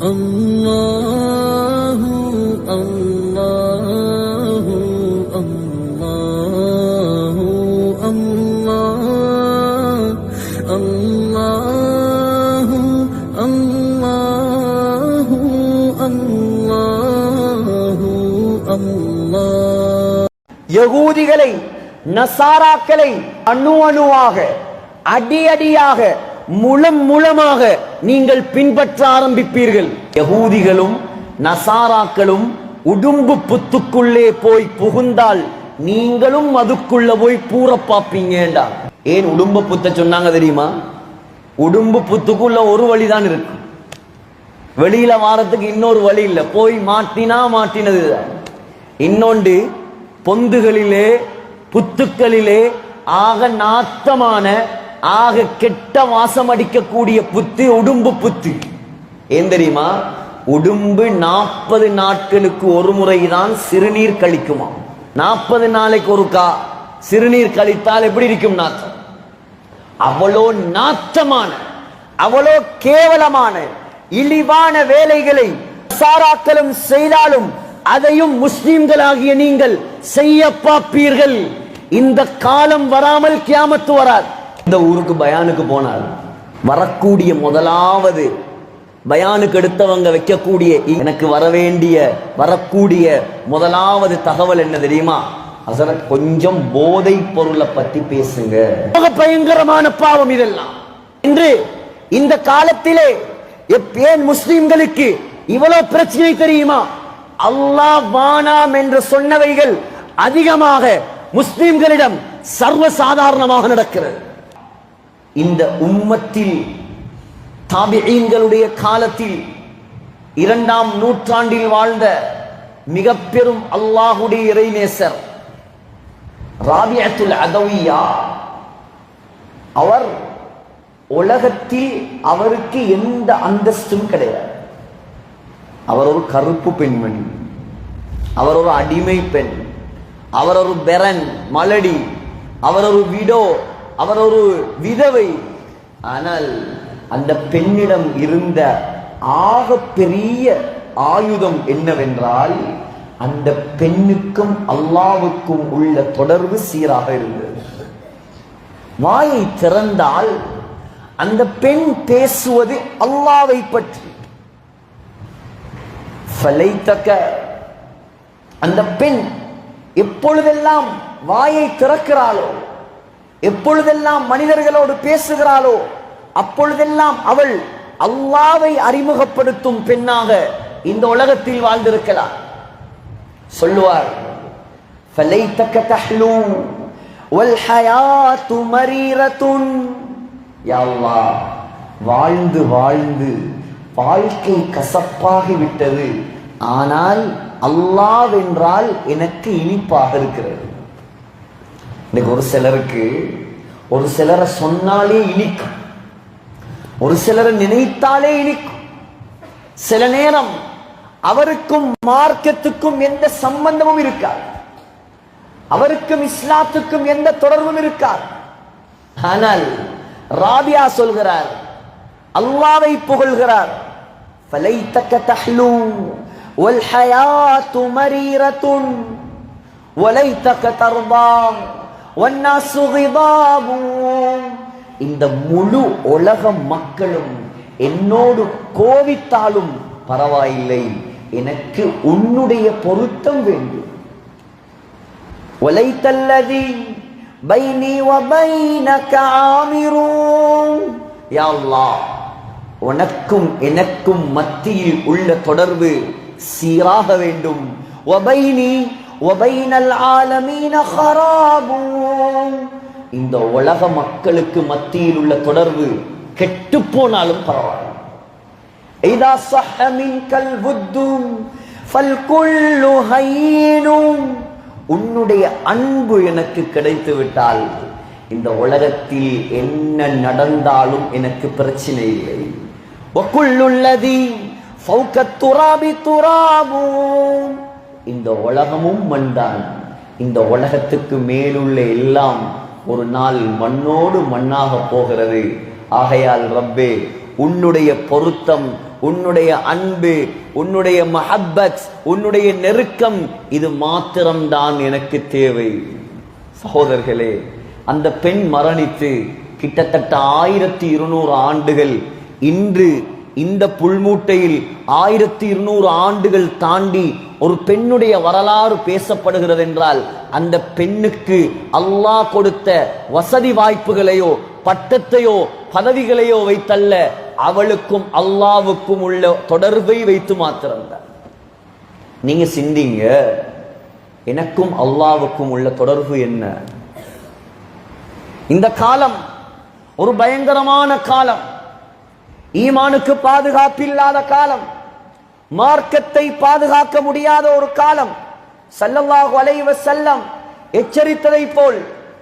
அல்லாஹு அல்லாஹு அல்லாஹு அல்லாஹ் அல்லாஹு அல்லாஹு அல்லாஹு அல்லாஹ். யகூதிகளை நசாராக்களை அணு அணுவாக அடியடியாக முழமாக நீங்கள் பின்பற்ற ஆரம்பிப்பீர்கள். யகூதிகளும் நசாராக்களும் உடும்பு புத்துக்குள்ளே போய் புகுந்தால் நீங்களும் அதுக்குள்ள போய் பூர பாப்பீங்கடா. ஏன் உடும்பு புத்த சொன்னாங்க தெரியுமா? உடும்பு புத்துக்குள்ள ஒரு வழிதான் இருக்கு, வெளியில வாரத்துக்கு இன்னொரு வழி இல்லை. போய் மாட்டினா மாட்டினது. இன்னொன்று, பொந்துகளிலே புத்துக்களிலே ஆக நாத்தமான ஆக கெட்ட வாசம் அடிக்கக்கூடிய புத்து உடும்பு புத்து. ஏன் தெரியுமா? உடும்பு 40 நாட்களுக்கு ஒரு முறைதான் சிறுநீர் கழிக்குமா. 40 நாளைக்கு ஒருக்கா சிறுநீர் கழித்தால் எப்படி இருக்கும் நாத்தம்? அவ்வளோ நாத்தமான, அவ்வளோ கேவலமான இழிவான வேலைகளை சாராக்களும் செய்தாலும் அதையும் முஸ்லிம்களாகிய நீங்கள் செய்ய பார்ப்பீர்கள். இந்த காலம் வராமல் கியாமத்து வராது. இந்த ஊருக்கு பயானுக்கு போனால் வரக்கூடிய முதலாவது பயானுக்கு எடுத்தவங்க வைக்கக்கூடிய எனக்கு வரக்கூடிய முதலாவது தகவல் என்ன தெரியுமா? ஹஸரத், கொஞ்சம் போதை பொருளை பத்தி பேசுங்க. பயங்கரமான பாவம் இதெல்லாம். இன்று இந்த காலத்திலே ஏன் முஸ்லிம்களுக்கு இவ்வளவு பிரச்சனை தெரியுமா? அல்லாஹ் வானாம் என்று சொன்னவைகள் அதிகமாக முஸ்லிம்களிடம் சர்வசாதாரணமாக நடக்கிறது. இந்த உம்மத்தில் தாபிஈன்களுடைய காலத்தில் 2ஆம் நூற்றாண்டில் வாழ்ந்த மிக பெரும் அல்லாஹுடைய இறைநேசர் ராபிஅத்துல் அதவியா, அவர் உலகத்தில் அவருக்கு எந்த அந்தஸ்தும் கிடையாது. அவர் ஒரு கருப்பு பெண்மணி, அவர் ஒரு அடிமை பெண், அவர் ஒரு பெரன் மலடி, அவர் ஒரு விடோ, அவர் ஒரு விதவை. ஆனால் அந்த பெண்ணிடம் இருந்த ஆக பெரிய ஆயுதம் என்னவென்றால் அந்த பெண்ணுக்கும் அல்லாஹ்வுக்கும் உள்ள தொடர்பு சீராக இருந்தது. வாயை திறந்தால் அந்த பெண் பேசுவது அல்லாஹ்வை பற்றி. அந்த பெண் எப்பொழுதெல்லாம் வாயை திறக்கிறாளோ, எப்பொழுதெல்லாம் மனிதர்களோடு பேசுகிறாளோ, அப்பொழுதெல்லாம் அவள் அல்லாஹ்வை அறிமுகப்படுத்தும் பெண்ணாக இந்த உலகத்தில் வாழ்ந்திருக்கிறார். சொல்லுவார், ஃபலைதக தஹ்லு வல் ஹயாத்து மரீரத்துன். யா அல்லாஹ், வாழ்ந்து வாழ்ந்து வாழ்க்கை கசப்பாகி விட்டது, ஆனால் அல்லாஹ் என்றால் எனக்கு இனிப்பாக இருக்கிறது. இன்னைக்கு ஒரு சிலரை சொன்னாலே இனிக்கும், ஒரு சிலரை நினைத்தாலே இனிக்கும். சில நேரம் அவருக்கும் மார்க்கத்துக்கும் எந்த சம்பந்தமும் இருக்காது, அவருக்கும் இஸ்லாத்துக்கும் எந்த தொடர்பும் இருக்காது. ஆனால் ராபியா சொல்கிறார், அல்லாஹ்வை புகழ்கிறார். ஃபலைதக தஹ்லு வல் ஹயாத்து மரீரத்துன் வலைதக தர்தா வன்னாசு கிதாபு. இந்த முழு உலக மக்களும் என்னோடு கோவித்தாலும் பரவாயில்லை, எனக்கு உன்னுடைய பொருத்தம் வேண்டும். வலைதல்லதி பைனி வ பைனக ஆமிரூன். யா அல்லாஹ், உனக்கும் எனக்கும் மத்தியில் உள்ள தொடர்பு சீராக வேண்டும். வ பைனி வ பைனல் ஆலமீன ஹராபு. இந்த உலக மக்களுக்கு மத்தியில் உள்ள தொடர்பு கெட்டு போனாலும் பரவாயில்லை. இதா ஸஹ மின்கல் வுத்து ஃபல்குல்லு ஹைனு. உன்னுடைய அன்பு எனக்கு கிடைத்து விட்டால் இந்த உலகத்தில் என்ன நடந்தாலும் எனக்கு பிரச்சனை இல்லை. வகுல்லுல்லதி ஃபௌக துராபி துராபு. இந்த உலகமும் மண்தான், இந்த உலகத்துக்கு மேலுள்ள எல்லாம் ஒரு நாள் மண்ணோடு மண்ணாக போகிறது. ஆகையால் ரப்பே, உன்னுடைய பொருத்தம் உன்னுடைய அன்பு, உன்னுடைய மஹப்பத், உன்னுடைய நெருக்கம், இது மாத்திரம்தான் எனக்கு தேவை. சகோதரர்களே, அந்த பெண் மரணித்து கிட்டத்தட்ட 1200 ஆண்டுகள். இன்று இந்த புல்மூட்டையில் 1200 ஆண்டுகள் தாண்டி ஒரு பெண்ணுடைய வரலாறு பேசப்படுகிறது என்றால், அந்த பெண்ணுக்கு அல்லாஹ் கொடுத்த வசதி வாய்ப்புகளையோ பட்டத்தையோ பதவிகளையோ வைத்தல்ல, அவளுக்கும் அல்லாவுக்கும் உள்ள தொடர்பை வைத்து மாத்திரம்தான். நீங்க சிந்திங்க, எனக்கும் அல்லாவுக்கும் உள்ள தொடர்பு என்ன? இந்த காலம் ஒரு பயங்கரமான காலம், ஈமானுக்கு பாதுகாப்பில்லாத காலம், மார்க்கத்தை பாதுகாக்க முடியாத ஒரு காலம். ஸல்லல்லாஹு அலைஹி வஸல்லம் எச்சரித்ததை போல்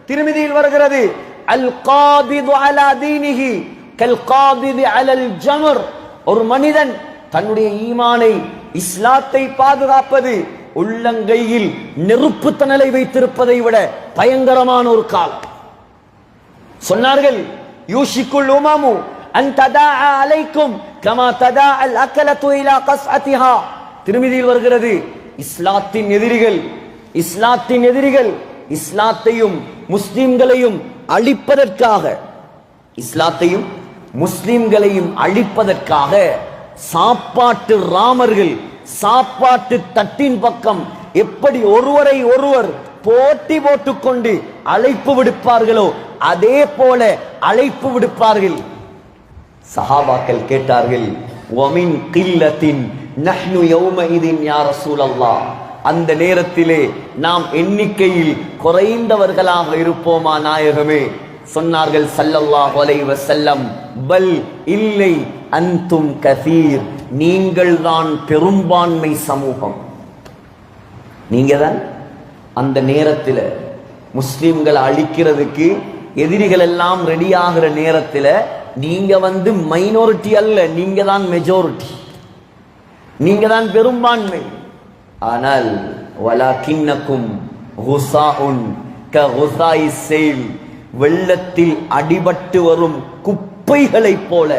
திருமிதியில் வருகிறது, அல் காபிது அலா தீனிஹி கல் காபிது அலல் ஜமர். ஒரு மனிதன் தன்னுடைய ஈமானை, இஸ்லாத்தை பாதுகாப்பது உள்ளங்கையில் நெருப்பு தணலை வைத்திருப்பதை விட பயங்கரமான ஒரு காலம். சொன்னார்கள், யூஷிக்குல் உமமு அன் ததாஅ அலைக்கும் கமா ததாஅ அல் அகலத்து இலா கஸ்அத்திஹா. திருமிதியில் வருகிறது, இஸ்லாத்தின் எதிரிகள் இஸ்லாத்தையும் முஸ்லிம்களையும் அழிப்பதற்காக, இஸ்லாத்தையும் முஸ்லிம்களையும் அழிப்பதற்காக சாப்பாட்டு ராமர்கள் சாப்பாட்டு தட்டின் பக்கம் எப்படி ஒருவரை ஒருவர் போட்டி போட்டுக்கொண்டு அழைப்பு விடுப்பார்களோ அதே போல அழைப்பு விடுப்பார்கள். சஹாபாக்கள் கேட்டார்கள், வமின் கில்லத்தின் நஹ்னு யௌமஇதின் யா ரசூலல்லாஹ். அந்த நேரத்திலே நாம் எண்ணிக்கையில் குறைந்தவர்களாக இருப்போமா நாயகமே? சொன்னார்கள் ஸல்லல்லாஹு அலைஹி வஸல்லம், பல் இல்லை, அன்தும் கதீர், நீங்கள் தான் பெரும்பான்மை சமூகம். நீங்க தான் அந்த நேரத்தில் முஸ்லிம்களை அழிக்கிறதுக்கு எதிரிகள் எல்லாம் ரெடி ஆகிற நேரத்தில் நீங்க மைனாரிட்டி அல்ல, நீங்க தான் மெஜாரிட்டி, நீங்க தான் பெரும்பான்மை. ஆனால் வலாகின்னக்கும் குஸாஉன் ககுஸாஇ ஸைல், வெள்ளத்தில் அடிபட்டு வரும் குப்பைகளை போல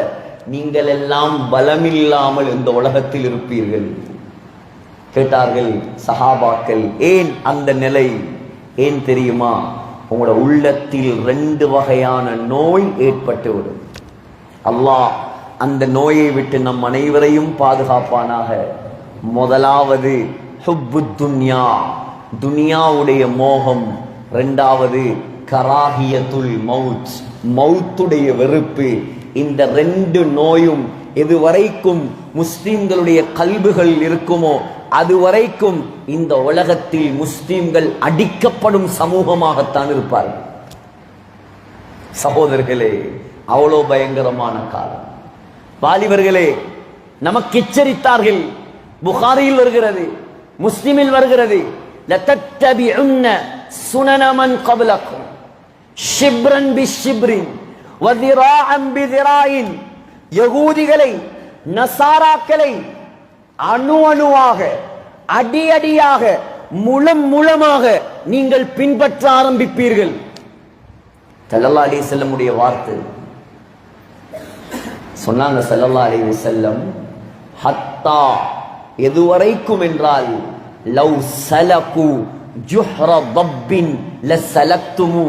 நீங்கள் எல்லாம் பலமில்லாமல் இந்த உலகத்தில் இருப்பீர்கள். கேட்டார்கள் சஹாபாக்கள், ஏன் அந்த நிலை? ஏன் தெரியுமா? உங்களோட உள்ளத்தில் 2 வகையான நோய் ஏற்பட்டுவிடும். அல்லாஹ் அந்த நோயை விட்டு நம் அனைவரையும் பாதுகாப்பானாக. முதலாவது ஹுப்புத் துன்யா, துனியாவுடைய மோகம். 2வது கராஹியத்துல் மவுத், மவுத்துடைய வெறுப்பு. இந்த 2 நோயும் எதுவரைக்கும் முஸ்லிம்களுடைய கல்புகள் இருக்குமோ அதுவரைக்கும் இந்த உலகத்தில் முஸ்லிம்கள் அடிக்கப்படும் சமூகமாகத்தான் இருப்பார்கள். சகோதரர்களே, அவ்வளோ பயங்கரமான காலம். வாலிபர்களே, நமக்கு எச்சரித்தார்கள். புகாரியில் வருகிறது, முஸ்லிமில் வருகிறது, லதத்தபிஉன்ன சுனன மன் கப்லக்கும் ஷிப்ரன் பிஷிப்ரின் வதிராஅன் பிதிராயின். யகூதிகளை நசாராக்களை அணு அணுவாக, அடி அடியாக, முலம் முலமாக நீங்கள் பின்பற்ற ஆரம்பிப்பீர்கள். ஸல்லல்லாஹு அலைஹி வஸல்லம் உடைய வார்த்தை சொன்னாங்க. ஸல்லல்லாஹு அலைஹி வஸல்லம், ஹத்தா, எதுவரைக்கும் என்றால், லவ் சலகு ஜுஹ்ர தப்பின் லஸலக்துமு,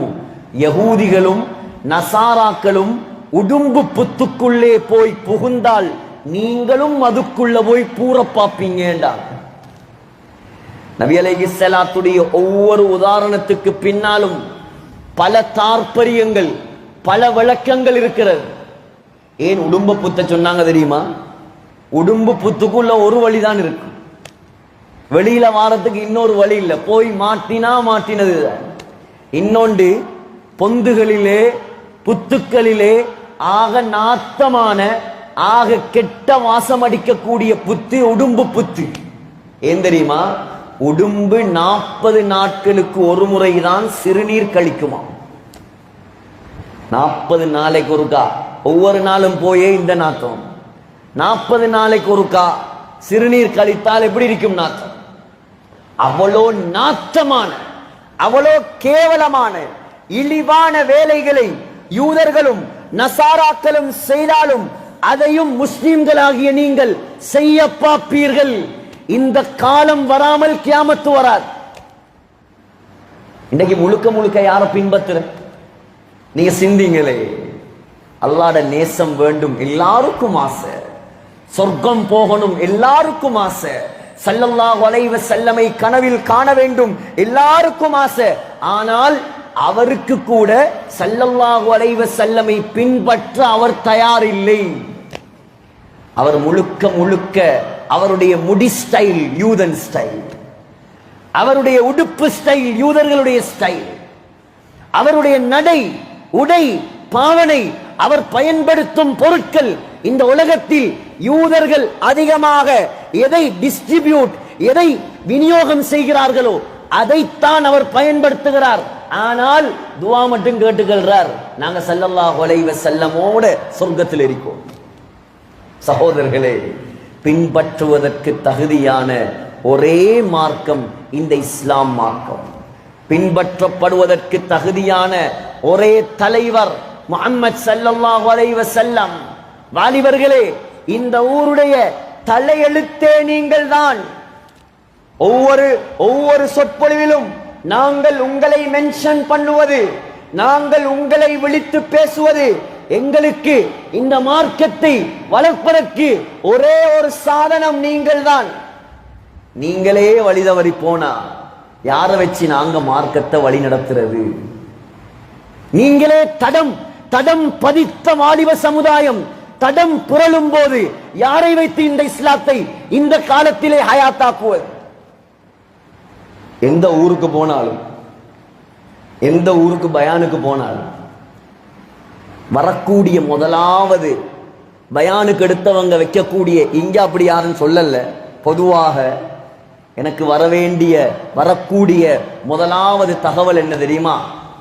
யகூதிகளும் நசாராக்களும் உடும்பு புத்துக்குள்ளே போய் புகுந்தால் நீங்களும் அதுக்குள்ள போய் பூர பாப்பீங்கடா. நபி அலைஹிஸ்ஸலாத்துடைய ஒவ்வொரு உதாரணத்துக்கு பின்னாலும் பல தாற்பரியங்கள், பல விளக்கங்கள் இருக்கிறது. ஏன் உடும்பு புத்த சொன்னாங்க தெரியுமா? உடும்பு புத்துக்குள்ள ஒரு வழிதான் இருக்கு, வெளியில வாரத்துக்கு இன்னொரு வழி இல்லை. போய் மாட்டினா மாட்டினது. இன்னொன்று, பொந்துகளிலே புத்துக்களிலே ஆக நாத்தமான, ஆக கெட்ட வாசம் அடிக்கக்கூடிய புத்து உடும்பு புத்து. ஏன் தெரியுமா? உடும்பு 40 நாட்களுக்கு ஒரு முறைதான் சிறுநீர் கழிக்குமா. 40 நாளைக்கு ஒருக்கா, ஒவ்வொரு நாளும் போயே இந்த நாத்தம். 40 நாளைக்கு ஒருக்கா சிறுநீர் கழித்தால் எப்படி இருக்கும் நாத்தம்? அவ்வளோ நாத்தமான, அவ்வளோ கேவலமான இழிவான வேலைகளை யூதர்களும் நசாராக்களும் செய்தாலும் அதையும் முஸ்லிம்களாகிய நீங்கள் செய்ய பார்ப்பீர்கள். இந்த காலம் வராமல் கியாமத்து வராது. இன்னைக்கு முழுக்க முழுக்க யார பின்பற்றுற? நீங்க சிந்திங்களே. அல்லாஹ்ட நேசம் வேண்டும், எல்லாருக்கும் ஆசை. சொர்க்கம் போகணும், எல்லாருக்கும் ஆசை. ஸல்லல்லாஹு அலைஹி வஸல்லமை கனவில் காண வேண்டும், எல்லாருக்கும் ஆசை. ஆனால் அவருக்கு கூட ஸல்லல்லாஹு அலைஹி வஸல்லமை பின்பற்ற அவர் தயார் இல்லை. அவர் முழுக்க முழுக்க அவருடைய முடி ஸ்டைல் யூதன் ஸ்டைல், அவருடைய உடுப்பு ஸ்டைல் யூதர்களுடைய ஸ்டைல், அவருடைய நடை உடை பாவனை, அவர் பயன்படுத்தும் பொருட்கள், இந்த உலகத்தில் யூதர்கள் அதிகமாக எதை டிஸ்ட்ரிபியூட், எதை விநியோகம் செய்கிறார்களோ அதைத்தான் அவர் பயன்படுத்துகிறார். ஆனால் துவா மட்டும் கேட்டுக்கிறார், நாங்க ஸல்லல்லாஹு அலைஹி வஸல்லமோட சொர்க்கத்தில் இருக்கோம். சகோதரர்களே, பின்பற்றுவதற்கு தகுதியான ஒரே மார்க்கம் இந்த இஸ்லாம் மார்க்கம். பின்பற்றப்படுவதற்கு தகுதியான ஒரே தலைவர் முஹம்மது ஸல்லல்லாஹு அலைஹி வஸல்லம். வாலிபர்களே, இந்த ஊருடைய தலையெழுத்தே நீங்கள் தான். ஒவ்வொரு சொற்பொழிவிலும் நாங்கள் உங்களை மென்ஷன் பண்ணுவது, நாங்கள் உங்களை விழித்து பேசுவது, எங்களுக்கு இந்த மார்க்கத்தை வளர்ப்பதற்கு ஒரே ஒரு சாதனம் நீங்கள் தான். நீங்களே வழிதவறி போனா யாரை வச்சு நாங்க மார்க்கத்தை வழி நடத்துறது? நீங்களே தடம் பதித்த வாலிப சமுதாயம் தடம் புரளும் போது யாரை வைத்து இந்த இஸ்லாத்தை இந்த காலத்திலே ஹயாத்தாக்குவது? எந்த ஊருக்கு போனாலும், எந்த ஊருக்கு பயானுக்கு போனாலும் வரக்கூடிய முதலாவது பயானுக்கு எடுத்தவங்க வைக்கக்கூடிய, இங்க அப்படி யாரும் சொல்லல, பொதுவாக எனக்கு வரக்கூடிய முதலாவது தகவல் என்ன தெரியுமா?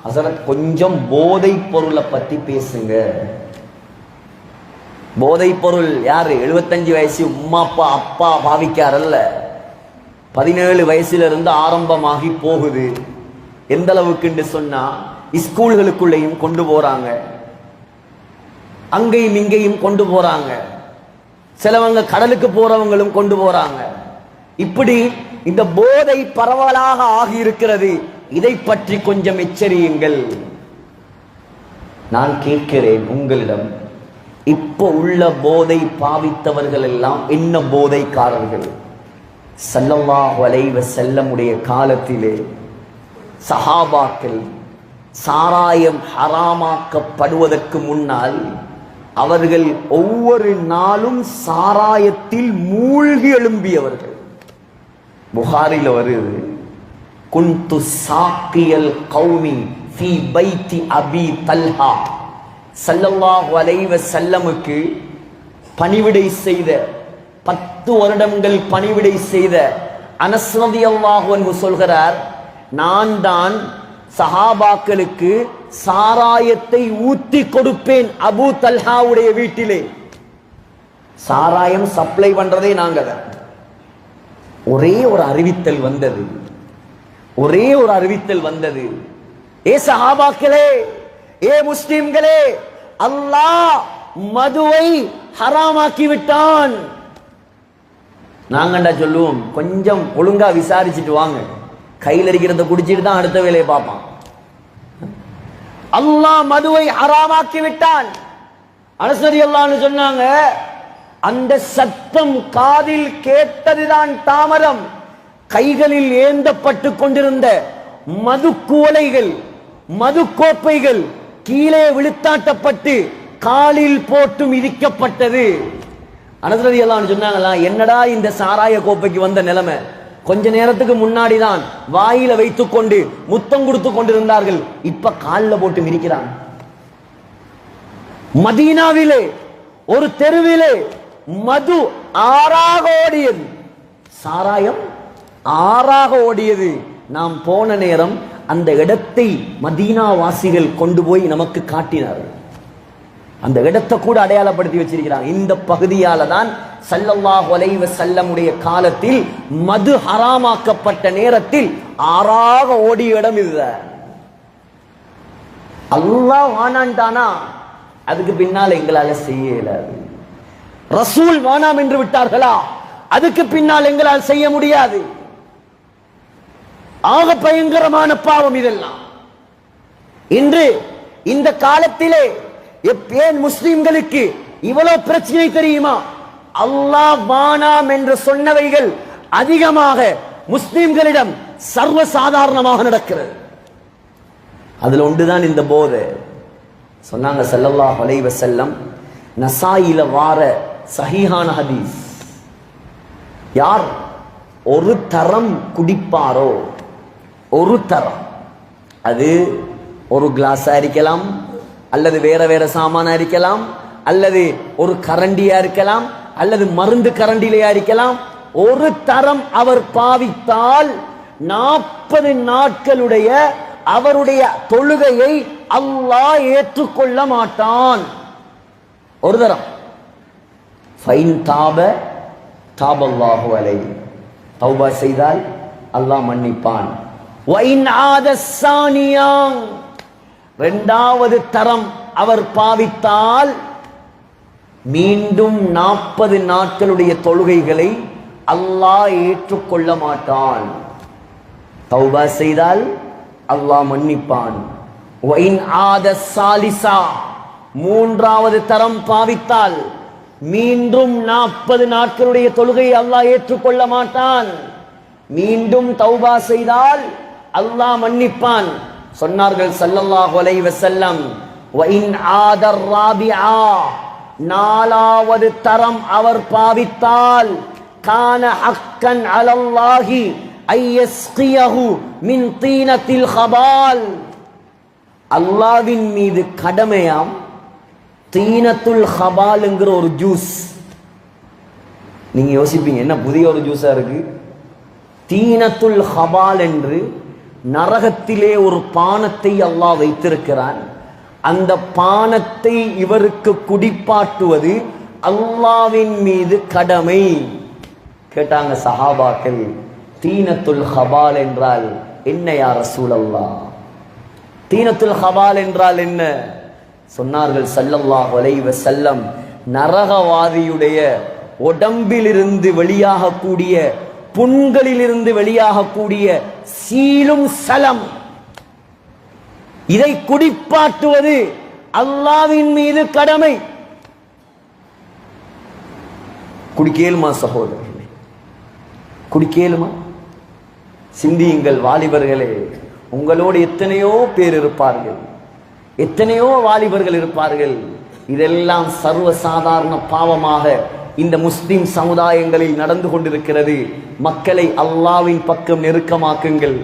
ஹஸரத், கொஞ்சம் போதை பொருளை பத்தி பேசுங்க. போதை பொருள் யாரு? 75 வயசு உம்மா அப்பா பாவிக்காரல்ல, 17 வயசுல இருந்து ஆரம்பமாகி போகுது. எந்த அளவுக்கு சொன்னா, ஸ்கூல்களுக்குள்ளேயும் கொண்டு போறாங்க, அங்கேயும் இங்கேயும் கொண்டு போறாங்க, சிலவங்க கடலுக்கு போறவங்களும் கொண்டு போறாங்க. இப்படி இந்த போதை பரவலாக ஆகி இருக்கிறது. இதை பற்றி கொஞ்சம் எச்சரியுங்கள். நான் கேட்கிறேன் உங்களிடம், இப்போ உள்ள போதை பாவித்தவர்கள் எல்லாம் என்ன போதைக்காரர்கள்? ஸல்லல்லாஹு அலைஹி வஸல்லமுடைய காலத்திலே சஹாபாக்கள் சாராயம் ஹராமாக்கப்படுவதற்கு முன்னால் அவர்கள் ஒவ்வொரு நாளும் சாராயத்தில் மூழ்கி எழும்பியவர்கள். புகாரில வருது, குன்து சாக்கியல் கௌமி ஃபீ பைத்தி அபி தல்ஹா. ஸல்லல்லாஹு அலைஹி வஸல்லமுக்கு பணிவிடை செய்த 10 வருடங்கள் பணிவிடை செய்த அனஸ் ரலியல்லாஹு அன்ஹு சொல்கிறார், நான் தான் சஹாபாக்களுக்கு சாராயத்தை ஊத்தி கொடுப்பேன் அபூ தல்ஹாவுடைய வீட்டிலே. சாராயம் சப்ளை பண்றதே நாங்க தான். ஒரே ஒரு அறிவித்தல் வந்தது, ஏ சஹாபாக்களே, ஏ முஸ்லிம்களே, அல்லாஹ் மதுவை ஹராமாக்கி விட்டான். நாங்கண்டா சொல்லுவோம், கொஞ்சம் ஒழுங்கா விசாரிச்சுட்டு வாங்க, கையில் இருக்கிறத குடிச்சிட்டு தான் அடுத்த வேலையை பார்ப்பான். அல்லாஹ் மதுவை ஹராமாக்கி விட்டான். அனஸ் ரலியல்லாஹு சொன்னாங்க, அந்த சத்தம் காதில் கேட்டதுதான் தாமரம். கைகளில் ஏந்தப்பட்டு கொண்டிருந்த மது குவளைகள், மது கோப்பைகள் கீழே விழுத்தாட்டப்பட்டு காலில் போட்டு மிதிக்கப்பட்டது. அனஸ் ரலியல்லாஹு சொன்னாங்களா, என்னடா இந்த சாராய கோப்பைக்கு வந்த நிலைமை? கொஞ்ச நேரத்துக்கு முன்னாடி தான் வாயில வைத்துக் கொண்டு முத்தம் கொடுத்து கொண்டிருந்தார்கள், இப்ப காலில் போட்டு மிதிக்கிறாங்க. மதீனாவிலே ஒரு தெருவிலே மது ஆறாக ஓடியது, சாராயம் ஆறாக ஓடியது. நாம் போன நேரம் அந்த இடத்தை மதீனா வாசிகள் கொண்டு போய் நமக்கு காட்டினார்கள். அந்த இடத்தை கூட அடையாளப்படுத்தி வச்சிருக்கிறாங்க. இந்த பகுதியால தான் ஸல்லல்லாஹு அலைஹி வஸல்லமுடைய காலத்தில் மது ஹராமாக்கப்பட்ட நேரத்தில் ஆறாக ஓடிய இடம் இதுதான். அல்லாஹ் வானான்டானா அதுக்கு பின்னால் எங்களால செய்ய இயலாது. ரசூல் வானாம் என்று விட்டார்களா? அதுக்கு பின்னால் எங்களால் செய்ய முடியாது. ஆக பயங்கரமான பாவம் இதெல்லாம். இன்று இந்த காலத்திலே ஏன் முஸ்லிம்களுக்கு இவ்வளவு பிரச்சனை தெரியுமா? அல்லாஹ் வானாம் என்று சொன்னவைகள் அதிகமாக முஸ்லிம்களிடம் சர்வசாதாரணமாக நடக்கிறது. அதுல ஒன்றுதான் இந்த போதை. சொன்னாங்க ஸல்லல்லாஹு அலைஹி வஸல்லம், நசாயில வார சஹீஹான ஹதீஸ், யார் ஒரு தரம் குடிப்பாரோ, ஒரு தரம், அது ஒரு கிளாஸா இருக்கலாம், அல்லது வேற வேற சாமானா இருக்கலாம், அல்லது ஒரு கரண்டியா இருக்கலாம், அல்லது மருந்து கரண்டிலையா இருக்கலாம், ஒரு தரம் அவர் பாவித்தால் 40 நாட்களுடைய அவருடைய தொழுகையை அல்லாஹ் ஏற்றுக்கொள்ள மாட்டான். ஒரு தரம். ஃபைன் தாப தாபல்லாஹு அலைஹி, தௌபா செய்தால் அல்லாஹ் மன்னிப்பான். வைன் ஆத சானியா, இரண்டாவது தரம் அவர் பாவித்தால் மீண்டும் 40 நாட்களுடைய தொழுகைகளை அல்லாஹ் ஏற்றுக்கொள்ள மாட்டான். தௌபா செய்தால் அல்லாஹ் மன்னிப்பான். வைன் ஆத சாலிசா, மூன்றாவது தரம் பாவித்தால் மீண்டும் 40 நாட்களுடைய தொழுகையை அல்லாஹ் ஏற்றுக்கொள்ள மாட்டான். மீண்டும் தௌபா செய்தால் அல்லாஹ் மன்னிப்பான். சொன்னார்கள் ஸல்லல்லாஹு அலைஹி வஸல்லம், வைன் ஆத ராபிஆ, நாலாவது தரம் அவர் பாவித்தால் கான ஹக்கன் அலல்லாஹி ஐயஸ்கியஹு மின் தீனத்தில் ஹபால், அல்லாஹ்வின் மீது கடமையாம் தீனத்துல் ஹபால் என்கிற ஒரு ஜூஸ். நீங்க யோசிப்பீங்க, என்ன புதிய ஒரு ஜூஸா இருக்கு? தீனத்துல் ஹபால் என்று நரகத்திலே ஒரு பானத்தை அல்லாஹ் வைத்திருக்கிறான். அந்த பானத்தை இவருக்கு குடிப்பாட்டுவது அல்லாஹ்வின் மீது கடமை. கேட்டாங்க சஹாபாக்கள், தீனத்துல் ஹபால் என்றால் என்ன யா ரசூலல்லாஹ்? தீனத்துல் ஹபால் என்றால் என்ன? சொன்னார்கள் ஸல்லல்லாஹு அலைஹி வஸல்லம், நரகவாதியுடைய உடம்பிலிருந்து வெளியாகக்கூடிய, புண்களிலிருந்து வெளியாகக்கூடிய சீலும் சலம், இதை குடிப்பாட்டுவது அல்லாஹ்வின் மீது கடமை. குடிக்கேலுமா சகோதரர்களே? குடிக்கேலுமா? சிந்தியுங்கள் வாலிபர்களே. உங்களோடு எத்தனையோ பேர் இருப்பார்கள், எத்தனையோ வாலிபர்கள் இருப்பார்கள். இதெல்லாம் சர்வசாதாரண பாவமாக இந்த முஸ்லிம் சமுதாயங்களில் நடந்து கொண்டிருக்கிறது. மக்களை அல்லாஹ்வின் பக்கம் நெருக்கமாக்குங்கள்,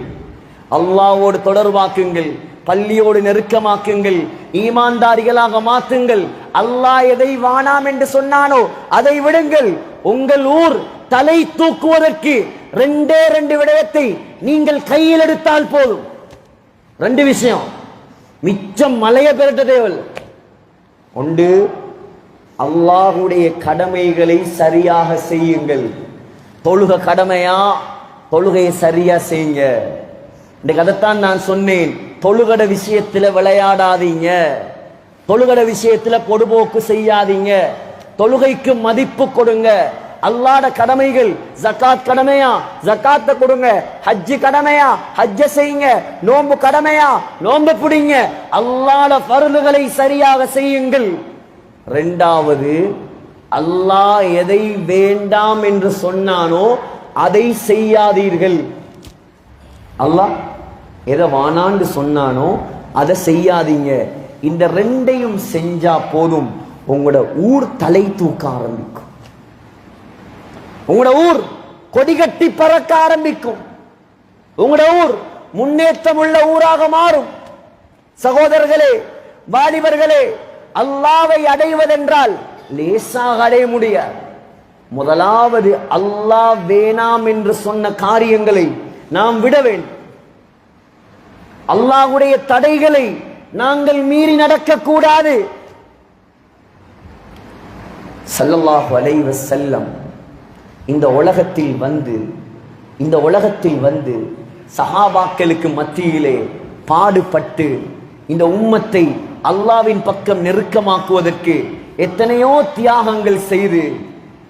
அல்லாஹ்வோடு தொடர்பாக்குங்கள், பள்ளியோடு நெருக்கமாக்குங்கள், ஈமான்தாரிகளாக மாற்றுங்கள். அல்லாஹ் எதை வானாம் என்று சொன்னானோ அதை விடுங்கள். உங்கள் ஊர் தலை தூக்குவதற்கு 2 விடயத்தை நீங்கள் கையில் எடுத்தால் போதும். 2 விஷயம், மிச்சம் மலைய பெருட்ட தேவல். ஒன்று, அல்லாஹ்வுடைய கடமைகளை சரியாக செய்யுங்கள். தொழுக கடமையா? தொழுகையை சரியா செய்யுங்க. இன்றைக்கு அதைத்தான் நான் சொன்னேன். தொழுகட விஷயத்துல விளையாடாதீங்க, தொழுகட விஷயத்துல பொடுபோக்கு செய்யாதீங்க, தொழுகைக்கு மதிப்பு கொடுங்க. அல்லாஹ்ட கடமைகள், ஜகாத் கடமையா? ஜகாத்தை கொடுங்க. ஹஜ்ஜி கடமையா? ஹஜ்ஜ செய்யுங்க. நோன்பு கடமையா? நோன்பு பிடிங்க. அல்லாஹ்ட ஃபர்லுகளை சரியாக செய்யுங்கள். 2வது, அல்லாஹ் எதை வேண்டாம் என்று சொன்னானோ அதை செய்யாதீர்கள். அல்லாஹ் எதை வானான்னு சொன்னானோ அதை செய்யாதீங்க. இந்த 2ஐயும் செஞ்சா போதும், உங்களோட ஊர் தலை தூக்க ஆரம்பிக்கும், உங்களோட ஊர் கொடிகட்டி பறக்க ஆரம்பிக்கும், உங்களோட ஊர் முன்னேற்றம் உள்ள ஊராக மாறும். சகோதரர்களே, வாலிபர்களே, அல்லாஹ்வை அடைவதென்றால் லேசாக அடைய முடியாது. முதலாவது அல்லாஹ் வேணாம் என்று சொன்ன காரியங்களை நாம் விட வேண்டும். அல்லாஹ்வுடைய தடைகளை நாங்கள் மீறி நடக்க கூடாது. ஸல்லல்லாஹு அலைஹி வஸல்லம் இந்த உலகத்தில் வந்து சஹாபாக்களுக்கு மத்தியிலே பாடுபட்டு இந்த உம்மத்தை அல்லாஹ்வின் பக்கம் நெருக்கமாக்குவதற்கு எத்தனையோ தியாகங்கள் செய்து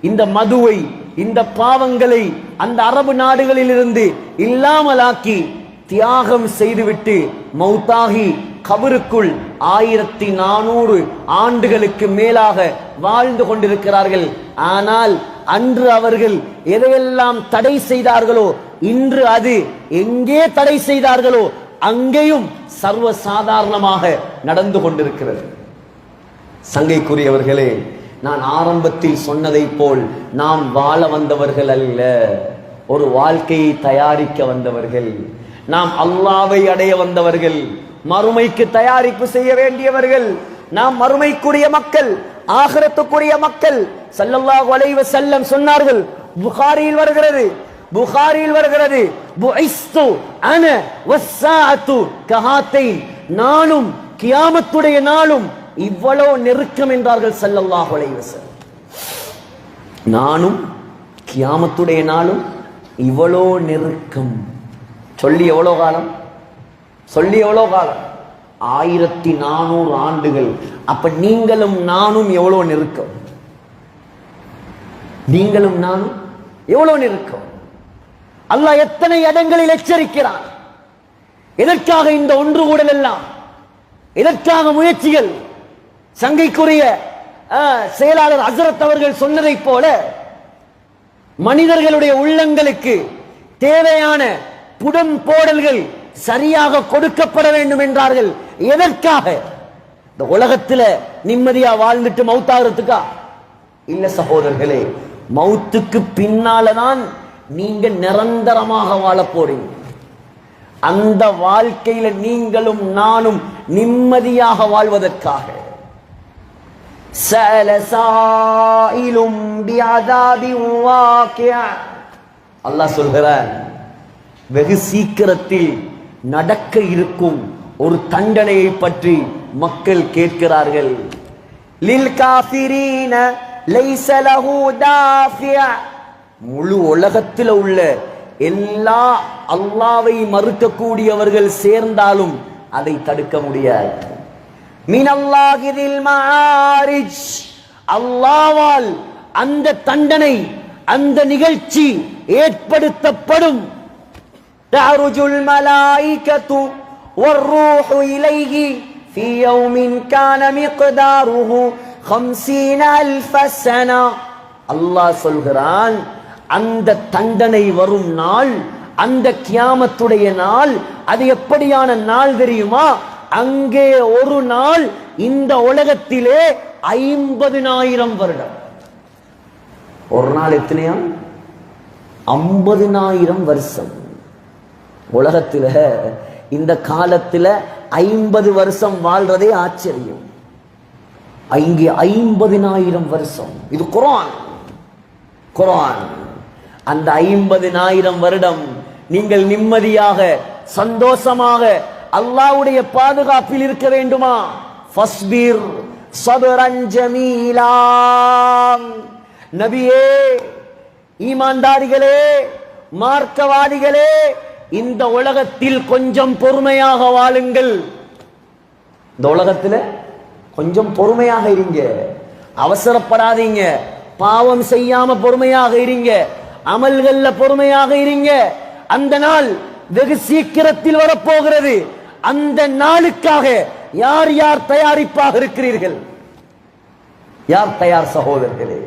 இந்த மதுவை, இந்த பாவங்களை அந்த அரபு நாடுகளில் இருந்து இல்லாமலாக்கி தியாகம் செய்துவிட்டு மௌத்தாகி கபருக்குள் 1400 ஆண்டுகளுக்கு மேலாக வாழ்ந்து கொண்டிருக்கிறார்கள். ஆனால் அன்று அவர்கள் எதையெல்லாம் தடை செய்தார்களோ இன்று அது எங்கே தடை செய்தார்களோ அங்கேயும் சர்வ சாதாரணமாக நடந்து கொண்டிருக்கிறது. சங்கைக்குரியவர்களே, நான் ஆரம்பத்தில் சொன்னதை போல் நாம் வாழ வந்தவர்கள் அல்ல, ஒரு வாழ்க்கையை தயாரிக்க வந்தவர்கள். நாம் அல்லாஹ்வை அடைய வந்தவர்கள், மறுமைக்கு தயாரிப்பு செய்ய வேண்டியவர்கள். நாம் மறுமைக்குரிய மக்கள், ஆகிரத்துக்குரிய மக்கள். ஸல்லல்லாஹு அலைஹி வஸல்லம் சொன்னார்கள், புகாரியில் வருகிறது, புஇஸ்து அன வஸ்ஸாஅத்து கஹாத்தைன், நானும் கியாமத்துடைய நாளும் இவ்வளவு நெருக்கம் என்றார்கள் ஸல்லல்லாஹு அலைஹி வஸல்லம். நானும் கியாமத்துடைய நாளும் இவ்வளோ நெருக்கம். சொல்லி எவ்வளோ காலம்? 1400 ஆண்டுகள். அப்ப நீங்களும் நானும் எவ்வளோ நெருக்கம்? நீங்களும் நானும் எவ்வளோ நெருக்கம்? அல்லாஹ் எத்தனை இடங்களில் எச்சரிக்கிறான். எதற்காக இந்த ஒன்று கூடல் எல்லாம்? எதற்காக முயற்சிகள்? சங்கைக்குரிய செயலாளர் ஹஸ்ரத் அவர்கள் சொன்னதை போல மனிதர்களுடைய உள்ளங்களுக்கு தேவையான புடம் போடல்கள் சரியாக கொடுக்கப்பட வேண்டும் என்றார்கள். எதற்காக? இந்த உலகத்துல நிம்மதியா வாழ்ந்துட்டு மௌத்தாகிறதுக்கா? இல்ல சகோதரர்களே, மௌத்துக்கு பின்னாலதான் நீங்க நிரந்தரமாக வாழ போறீங்க. அந்த வாழ்க்கையில நீங்களும் நானும் நிம்மதியாக வாழ்வதற்காக அல்லாஹ் சொல்கிறான், வெகு சீக்கிரத்தில் நடக்க இருக்கும் ஒரு தண்டனையை பற்றி மக்கள் கேட்கிறார்கள். லில் காஃபிரீன லைஸ லஹு தாஃபிய, முழு உலகத்தில் உள்ள எல்லா அல்லாஹ்வை மறுக்கக்கூடியவர்கள் சேர்ந்தாலும் அதை தடுக்க முடியாது. மினல்லாஹி தில் மஆரிஜ், அல்லாஹ்வால் அந்த தண்டனை, அந்த நிகழ்ச்சி ஏற்படுத்தப்படும். தஅருஜுல் மலாயிகத்து வர்ரூஹு இலைஹி ஃபீ யௌமின் கான மிக்தாருஹு 50000 சனா. அல்லாஹ் சொல்கிறான், அந்த தண்டனை வரும் நாள், அந்த கியாமத்துடைய நாள், அது எப்படியான நாள் தெரியுமா? அங்கே ஒரு நாள் இந்த உலகத்திலே 50,000 வருடம். ஒரு நாள் எத்தனையா? 50,000 வருஷம். உலகத்துல இந்த காலத்துல 50 வருஷம் வாழ்றதே ஆச்சரியம். இங்கே 50,000 வருஷம். இது குர்ஆன். அந்த 50,000 வருடம் நீங்கள் நிம்மதியாக சந்தோஷமாக அல்லாஹ்வுடைய பாதுகாப்பில் இருக்க வேண்டுமா? ஃபஸ்பிர் ஸப்ரன் ஜமீலா. நபியே, ஈமான்தாரிகளே, மார்க்கவாதிகளே, இந்த உலகத்தில் கொஞ்சம் பொறுமையாக வாழுங்கள். இந்த உலகத்துல கொஞ்சம் பொறுமையாக இருங்க, அவசரப்படாதீங்க, பாவம் செய்யாம பொறுமையாக இருங்க, அமல்கள்ல பொறுமையாக இருங்க. அந்த நாள் வெகு சீக்கிரத்தில் வரப்போகிறது. அந்த நாளுக்காக யார் யார் தயாரிப்பாக இருக்கிறீர்கள்? யார் தயார் சகோதரர்களே?